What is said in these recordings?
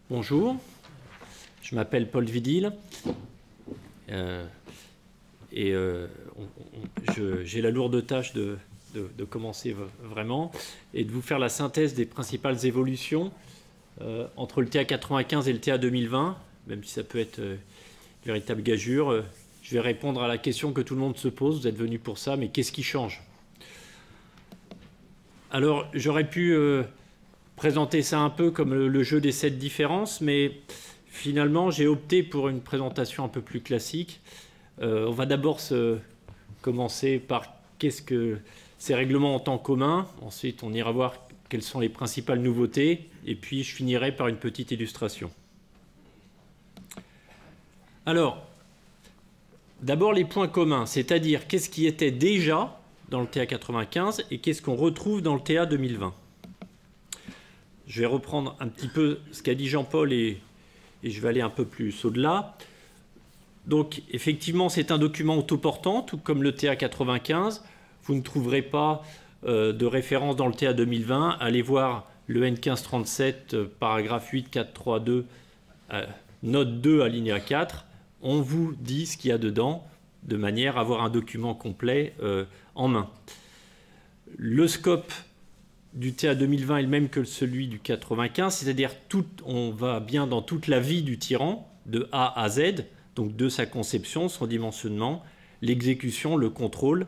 Bonjour, je m'appelle Paul Vidil j'ai la lourde tâche de commencer vraiment et de vous faire la synthèse des principales évolutions entre le TA95 et le TA 2020, même si ça peut être une véritable gageure. Je vais répondre à la question que tout le monde se pose, vous êtes venus pour ça, mais qu'est-ce qui change? Alors, j'aurais pu présenter ça un peu comme le jeu des 7 différences, mais finalement, j'ai opté pour une présentation un peu plus classique. On va d'abord commencer par qu'est-ce que ces règlements ont en commun. Ensuite, on ira voir quelles sont les principales nouveautés. Et puis, je finirai par une petite illustration. Alors, d'abord les points communs, c'est-à-dire qu'est-ce qui était déjà dans le TA95 et qu'est-ce qu'on retrouve dans le TA 2020. Je vais reprendre un petit peu ce qu'a dit Jean-Paul et je vais aller un peu plus au-delà. Donc, effectivement, c'est un document autoportant, tout comme le TA95. Vous ne trouverez pas de référence dans le TA 2020. Allez voir le N1537, paragraphe 8.4.3.2, note 2, alinéa 4. On vous dit ce qu'il y a dedans, de manière à avoir un document complet en main. Le scope du TA 2020 est le même que celui du 95, c'est-à-dire on va bien dans toute la vie du tyran, de A à Z, donc de sa conception, son dimensionnement, l'exécution, le contrôle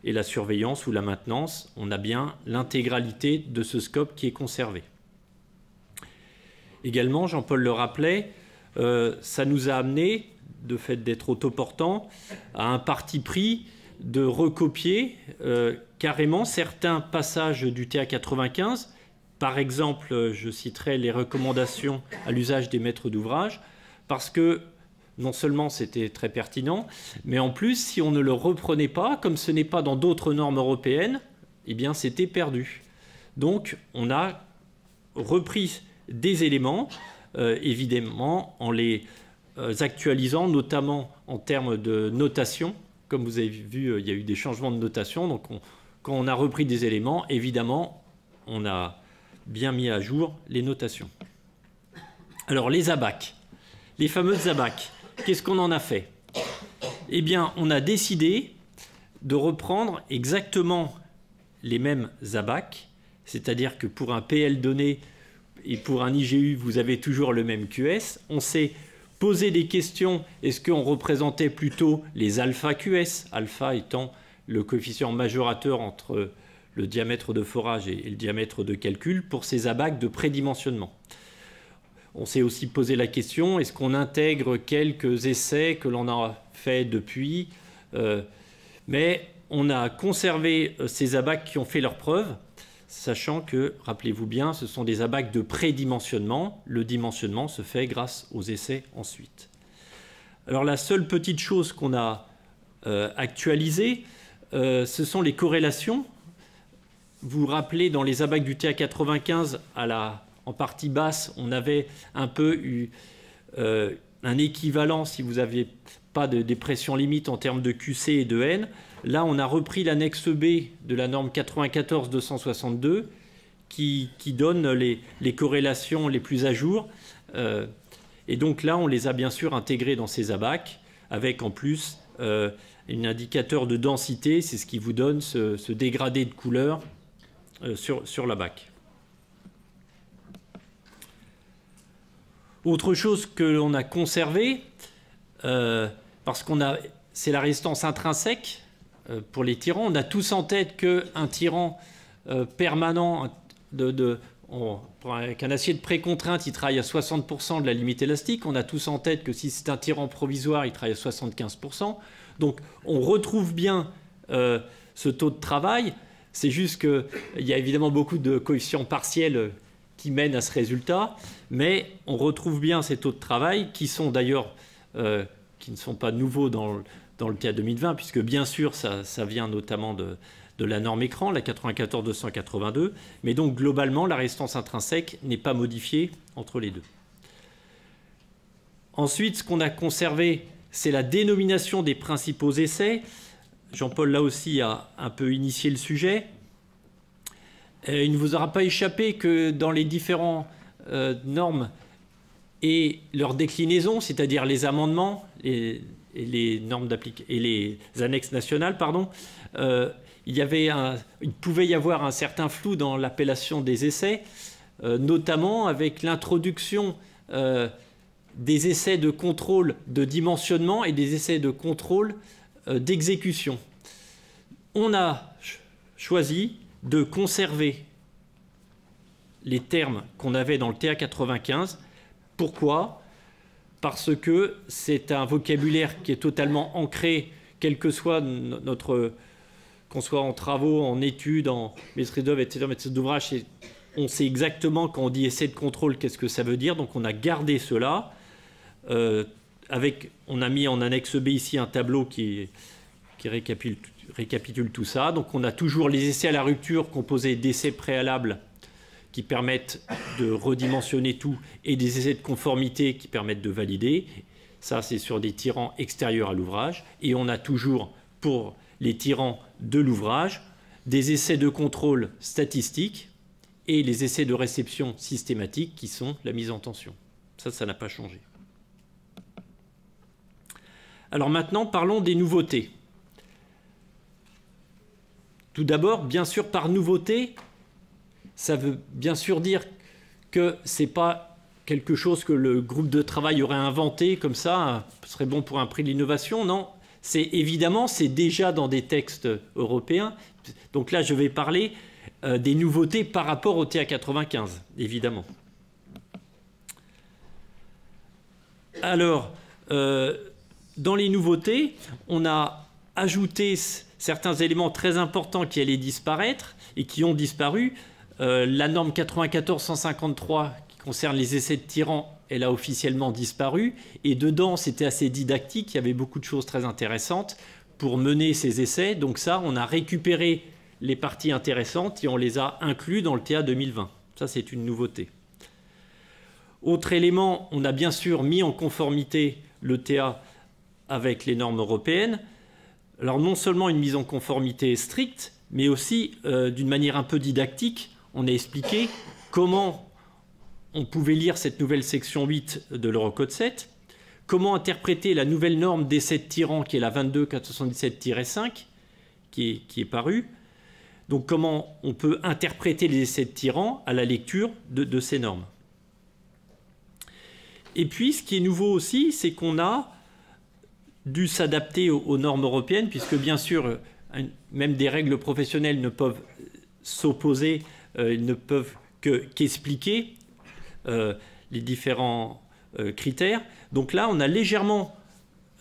et la surveillance ou la maintenance. On a bien l'intégralité de ce scope qui est conservé. Également, Jean-Paul le rappelait, ça nous a amené, de fait d'être autoportant, à un parti pris de recopier carrément certains passages du TA95. Par exemple, je citerai les recommandations à l'usage des maîtres d'ouvrage, parce que non seulement c'était très pertinent, mais en plus, si on ne le reprenait pas, comme ce n'est pas dans d'autres normes européennes, eh bien c'était perdu. Donc on a repris des éléments, évidemment, en les actualisant, notamment en termes de notation. Comme vous avez vu, il y a eu des changements de notation. Donc, quand on a repris des éléments, évidemment, on a bien mis à jour les notations. Alors, les ABAC, les fameuses ABAC, qu'est-ce qu'on en a fait? Eh bien, on a décidé de reprendre exactement les mêmes ABAC, c'est-à-dire que pour un PL donné et pour un IGU, vous avez toujours le même QS. On s'est poser des questions, est-ce qu'on représentait plutôt les alpha QS, alpha étant le coefficient majorateur entre le diamètre de forage et le diamètre de calcul pour ces ABAC de prédimensionnement. On s'est aussi posé la question, est-ce qu'on intègre quelques essais que l'on a fait depuis, mais on a conservé ces ABAC qui ont fait leurs preuves, sachant que, rappelez-vous bien, ce sont des ABAC de prédimensionnement. Le dimensionnement se fait grâce aux essais ensuite. Alors la seule petite chose qu'on a actualisée, ce sont les corrélations. Vous vous rappelez, dans les ABAC du TA95, en partie basse, on avait un peu eu un équivalent si vous n'aviez pas des pressions limites en termes de QC et de N. Là, on a repris l'annexe B de la norme 94-262 qui donne les corrélations les plus à jour. Et donc là, on les a bien sûr intégrées dans ces ABAC avec en plus un indicateur de densité. C'est ce qui vous donne ce dégradé de couleur sur l'ABAC. Autre chose que l'on a conservé, parce c'est la résistance intrinsèque pour les tyrans. On a tous en tête qu'un tyran permanent avec un acier de précontrainte, il travaille à 60% de la limite élastique. On a tous en tête que si c'est un tyran provisoire, il travaille à 75%. Donc on retrouve bien ce taux de travail. C'est juste qu'il y a évidemment beaucoup de coefficients partiels qui mènent à ce résultat, mais on retrouve bien ces taux de travail qui sont d'ailleurs qui ne sont pas nouveaux dans le TA 2020, puisque bien sûr ça vient notamment de la norme écran, la 94-282, mais donc globalement la résistance intrinsèque n'est pas modifiée entre les deux. Ensuite, ce qu'on a conservé, c'est la dénomination des principaux essais. Jean-Paul là aussi a un peu initié le sujet. Il ne vous aura pas échappé que dans les différentes normes et leur déclinaison, c'est-à-dire les amendements et les normes et les annexes nationales, pardon, il pouvait y avoir un certain flou dans l'appellation des essais, notamment avec l'introduction des essais de contrôle de dimensionnement et des essais de contrôle d'exécution. On a choisi de conserver les termes qu'on avait dans le TA 95. Pourquoi? Parce que c'est un vocabulaire qui est totalement ancré, quel que soit qu'on soit en travaux, en études, en maîtrise d'œuvre, etc., maîtrise d'ouvrage, on sait exactement quand on dit essai de contrôle, qu'est-ce que ça veut dire. Donc on a gardé cela. On a mis en annexe B ici un tableau qui récapitule tout ça. Donc on a toujours les essais à la rupture composés d'essais préalables qui permettent de redimensionner tout et des essais de conformité qui permettent de valider. Ça, c'est sur des tirants extérieurs à l'ouvrage. Et on a toujours, pour les tirants de l'ouvrage, des essais de contrôle statistique et les essais de réception systématique qui sont la mise en tension. Ça n'a pas changé. Alors maintenant, parlons des nouveautés. Tout d'abord, bien sûr, par nouveauté, ça veut bien sûr dire que ce n'est pas quelque chose que le groupe de travail aurait inventé comme ça, ce serait bon pour un prix de l'innovation. Non, évidemment, c'est déjà dans des textes européens. Donc là, je vais parler des nouveautés par rapport au TA 95, évidemment. Alors, dans les nouveautés, on a ajouté certains éléments très importants qui allaient disparaître et qui ont disparu. La norme 94-153 qui concerne les essais de tirants, elle a officiellement disparu. Et dedans, c'était assez didactique, il y avait beaucoup de choses très intéressantes pour mener ces essais. Donc ça, on a récupéré les parties intéressantes et on les a inclus dans le TA 2020. Ça, c'est une nouveauté. Autre élément, on a bien sûr mis en conformité le TA avec les normes européennes. Alors non seulement une mise en conformité stricte, mais aussi d'une manière un peu didactique, on a expliqué comment on pouvait lire cette nouvelle section 8 de l'Eurocode 7, comment interpréter la nouvelle norme d'essai de tirant qui est la 22477-5 qui est parue. Donc comment on peut interpréter les essais de tirant à la lecture de ces normes. Et puis ce qui est nouveau aussi, c'est qu'on a dû s'adapter aux normes européennes, puisque bien sûr, même des règles professionnelles ne peuvent s'opposer, ils ne peuvent qu'expliquer les différents critères. Donc là, on a légèrement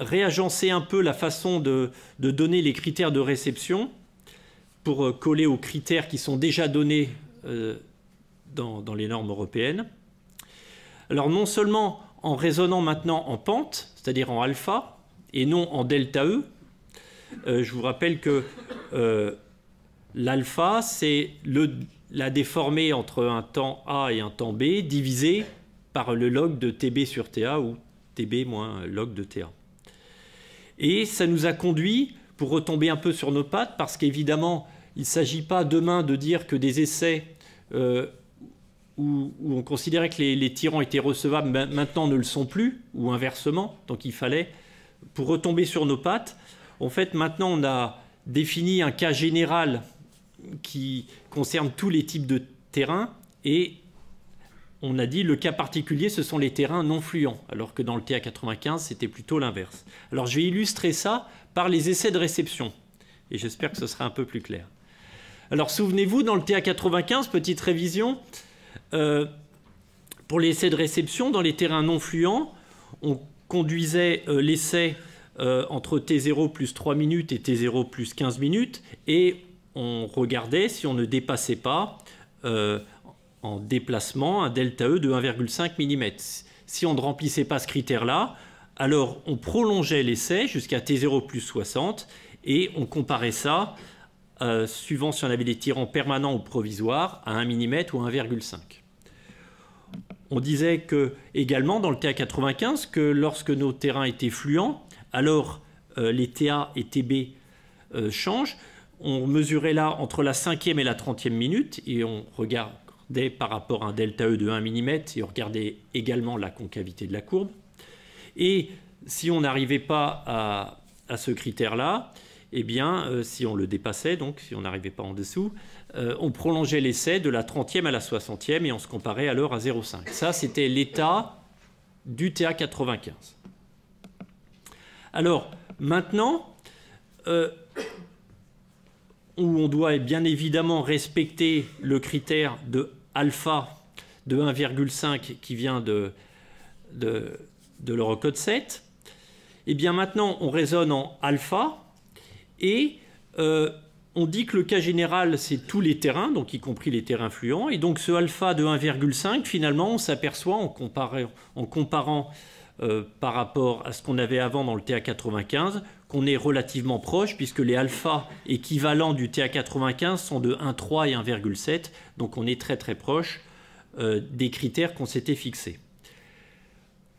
réagencé un peu la façon de donner les critères de réception pour coller aux critères qui sont déjà donnés dans les normes européennes. Alors non seulement en raisonnant maintenant en pente, c'est-à-dire en alpha, et non en delta E. Je vous rappelle que l'alpha, c'est la déformée entre un temps A et un temps B divisé par le log de TB sur TA ou TB moins log de TA. Et ça nous a conduit, pour retomber un peu sur nos pattes, parce qu'évidemment, il ne s'agit pas demain de dire que des essais où on considérait que les tirants étaient recevables, maintenant ne le sont plus, ou inversement. Donc il fallait, pour retomber sur nos pattes, en fait maintenant on a défini un cas général qui concerne tous les types de terrains et on a dit le cas particulier ce sont les terrains non fluents, alors que dans le TA 95 c'était plutôt l'inverse. Alors je vais illustrer ça par les essais de réception et j'espère que ce sera un peu plus clair. Alors souvenez-vous, dans le TA 95, petite révision, pour les essais de réception, dans les terrains non fluents, on conduisait l'essai entre T0 plus 3 minutes et T0 plus 15 minutes et on regardait si on ne dépassait pas en déplacement un delta E de 1,5 mm. Si on ne remplissait pas ce critère-là, alors on prolongeait l'essai jusqu'à T0 plus 60 et on comparait ça suivant si on avait des tirants permanents ou provisoires à 1 mm ou 1,5. On disait que, également dans le TA 95 que lorsque nos terrains étaient fluents, alors les TA et TB changent. On mesurait là entre la 5e et la 30e minute et on regardait par rapport à un delta E de 1 mm et on regardait également la concavité de la courbe. Et si on n'arrivait pas à ce critère-là, eh bien, si on le dépassait, donc si on n'arrivait pas en dessous, on prolongeait l'essai de la 30e à la 60e et on se comparait alors à 0,5. Ça, c'était l'état du TA95. Alors, maintenant, où on doit bien évidemment respecter le critère de alpha de 1,5 qui vient de l'Eurocode 7, eh bien maintenant, on raisonne en alpha et on dit que le cas général, c'est tous les terrains, donc y compris les terrains fluents. Et donc ce alpha de 1,5, finalement, on s'aperçoit en comparant par rapport à ce qu'on avait avant dans le TA95, qu'on est relativement proche, puisque les alphas équivalents du TA95 sont de 1,3 et 1,7. Donc on est très très proche des critères qu'on s'était fixés.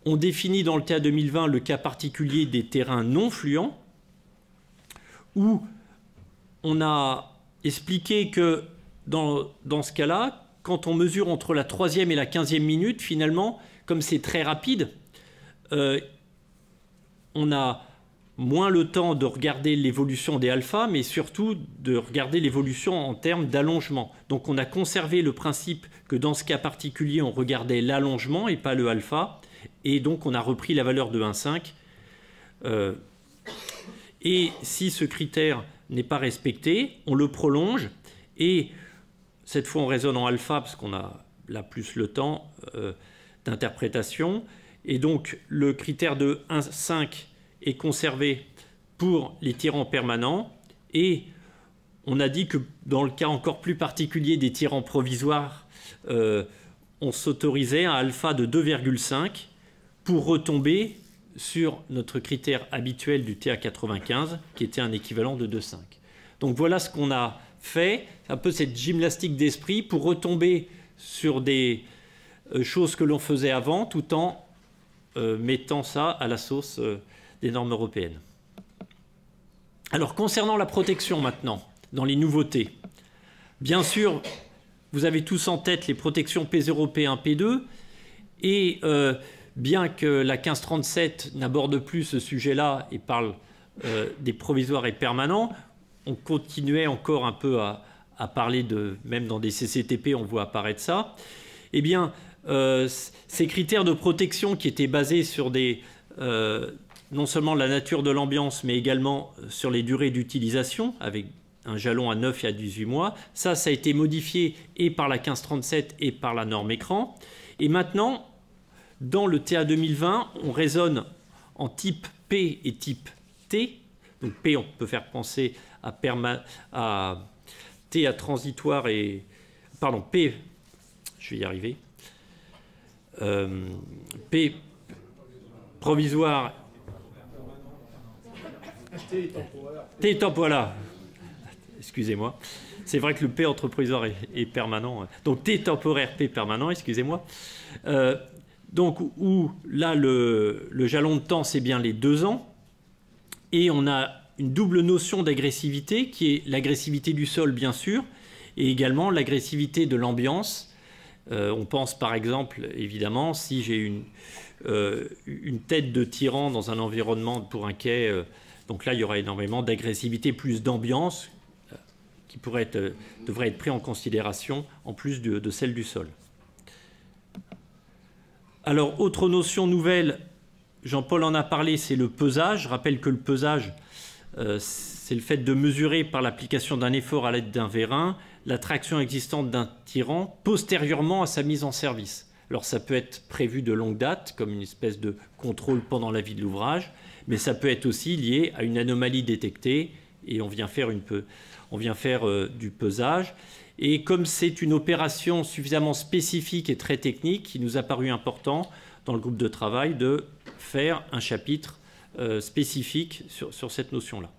On définit dans le TA 2020 le cas particulier des terrains non fluents, où on a expliqué que dans ce cas-là, quand on mesure entre la 3e et la 15e minute, finalement, comme c'est très rapide, on a moins le temps de regarder l'évolution des alphas, mais surtout de regarder l'évolution en termes d'allongement. Donc on a conservé le principe que dans ce cas particulier, on regardait l'allongement et pas le alpha, et donc on a repris la valeur de 1,5. Et si ce critère n'est pas respecté, on le prolonge et cette fois on raisonne en alpha parce qu'on a là plus le temps d'interprétation. Et donc le critère de 1,5 est conservé pour les tirants permanents et on a dit que dans le cas encore plus particulier des tirants provisoires, on s'autorisait un alpha de 2,5 pour retomber sur notre critère habituel du TA95, qui était un équivalent de 2,5. Donc voilà ce qu'on a fait, un peu cette gymnastique d'esprit pour retomber sur des choses que l'on faisait avant, tout en mettant ça à la sauce des normes européennes. Alors concernant la protection maintenant, dans les nouveautés, bien sûr, vous avez tous en tête les protections P0, P1, P2, et bien que la 1537 n'aborde plus ce sujet-là et parle des provisoires et permanents, on continuait encore un peu à parler de, même dans des CCTP, on voit apparaître ça. Eh bien, ces critères de protection qui étaient basés sur non seulement la nature de l'ambiance, mais également sur les durées d'utilisation, avec un jalon à 9 et à 18 mois, ça a été modifié et par la 1537 et par la norme écran. Et maintenant, dans le TA 2020, on raisonne en type P et type T. Donc P, on peut faire penser à T à transitoire et... Pardon, P, je vais y arriver. P provisoire. T temporaire. Voilà. Excusez-moi. C'est vrai que le P entre provisoire et permanent. Donc T temporaire, P permanent, excusez-moi. Donc, où là, le jalon de temps, c'est bien les 2 ans. Et on a une double notion d'agressivité, qui est l'agressivité du sol, bien sûr, et également l'agressivité de l'ambiance. On pense, par exemple, évidemment, si j'ai une tête de tyran dans un environnement pour un quai, donc là, il y aura énormément d'agressivité, plus d'ambiance, qui devrait être pris en considération, en plus de celle du sol. Alors, autre notion nouvelle, Jean-Paul en a parlé, c'est le pesage. Je rappelle que le pesage, c'est le fait de mesurer par l'application d'un effort à l'aide d'un vérin la traction existante d'un tyran postérieurement à sa mise en service. Alors, ça peut être prévu de longue date, comme une espèce de contrôle pendant la vie de l'ouvrage, mais ça peut être aussi lié à une anomalie détectée et on vient faire du pesage. Et comme c'est une opération suffisamment spécifique et très technique, il nous a paru important dans le groupe de travail de faire un chapitre spécifique sur cette notion-là.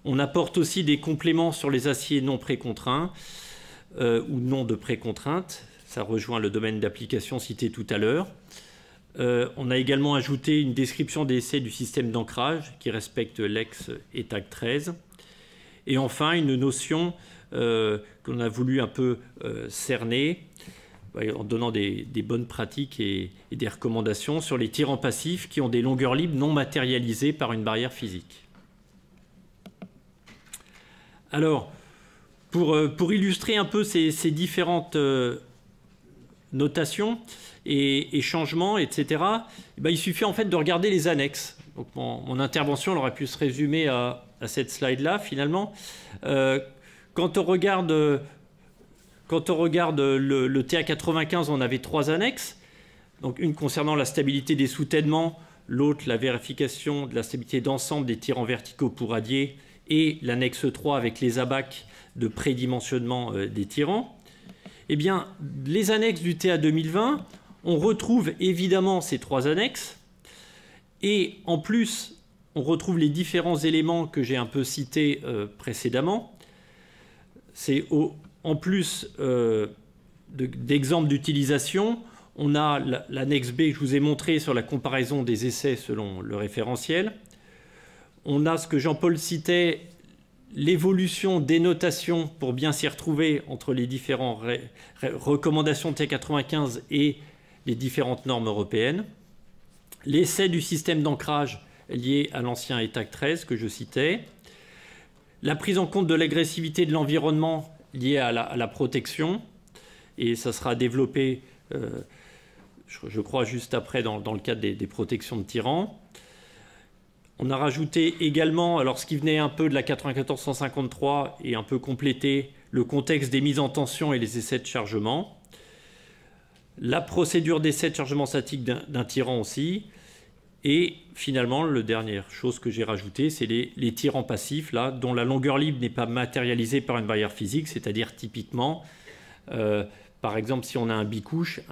On apporte aussi des compléments sur les aciers non précontraints ou non de précontrainte. Ça rejoint le domaine d'application cité tout à l'heure. On a également ajouté une description des essais du système d'ancrage qui respecte l'ex et TAG 13. Et enfin, une notion qu'on a voulu un peu cerner en donnant des bonnes pratiques et des recommandations sur les tirants passifs qui ont des longueurs libres non matérialisées par une barrière physique. Alors, pour illustrer un peu ces différentes notations et changements, etc., il suffit en fait de regarder les annexes. Donc mon intervention elle aurait pu se résumer à cette slide-là, finalement. Quand on regarde le TA95, on avait 3 annexes. Donc une concernant la stabilité des soutènements, l'autre la vérification de la stabilité d'ensemble des tirants verticaux pour radier, et l'annexe 3 avec les abacs de prédimensionnement des tirants. Eh bien, les annexes du TA 2020, on retrouve évidemment ces 3 annexes, et en plus, on retrouve les différents éléments que j'ai un peu cités précédemment. C'est en plus d'exemples d'utilisation, on a l'annexe B que je vous ai montré sur la comparaison des essais selon le référentiel. On a ce que Jean-Paul citait, l'évolution des notations pour bien s'y retrouver entre les différentes recommandations de T95 et les différentes normes européennes. L'essai du système d'ancrage lié à l'ancien ETAC 13 que je citais. La prise en compte de l'agressivité de l'environnement liée à la protection. Et ça sera développé, je crois, juste après dans le cadre des protections de tirants. On a rajouté également, alors ce qui venait un peu de la 94-153 et un peu complété, le contexte des mises en tension et les essais de chargement. La procédure d'essai de chargement statique d'un tirant aussi. Et finalement, la dernière chose que j'ai rajoutée, c'est les tirants passifs, là, dont la longueur libre n'est pas matérialisée par une barrière physique, c'est-à-dire typiquement, par exemple, si on a un bicouche,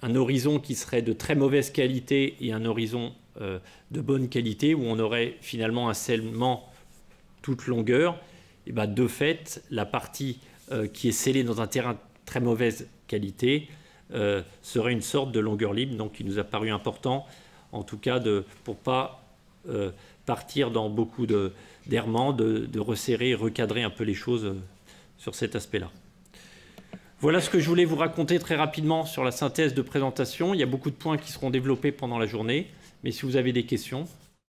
un horizon qui serait de très mauvaise qualité et un horizon de bonne qualité, où on aurait finalement un scellement toute longueur, et bien de fait, la partie qui est scellée dans un terrain de très mauvaise qualité serait une sorte de longueur libre, donc il nous a paru important, en tout cas, pour ne pas partir dans beaucoup d'errements, de resserrer et recadrer un peu les choses sur cet aspect-là. Voilà ce que je voulais vous raconter très rapidement sur la synthèse de présentation. Il y a beaucoup de points qui seront développés pendant la journée, mais si vous avez des questions,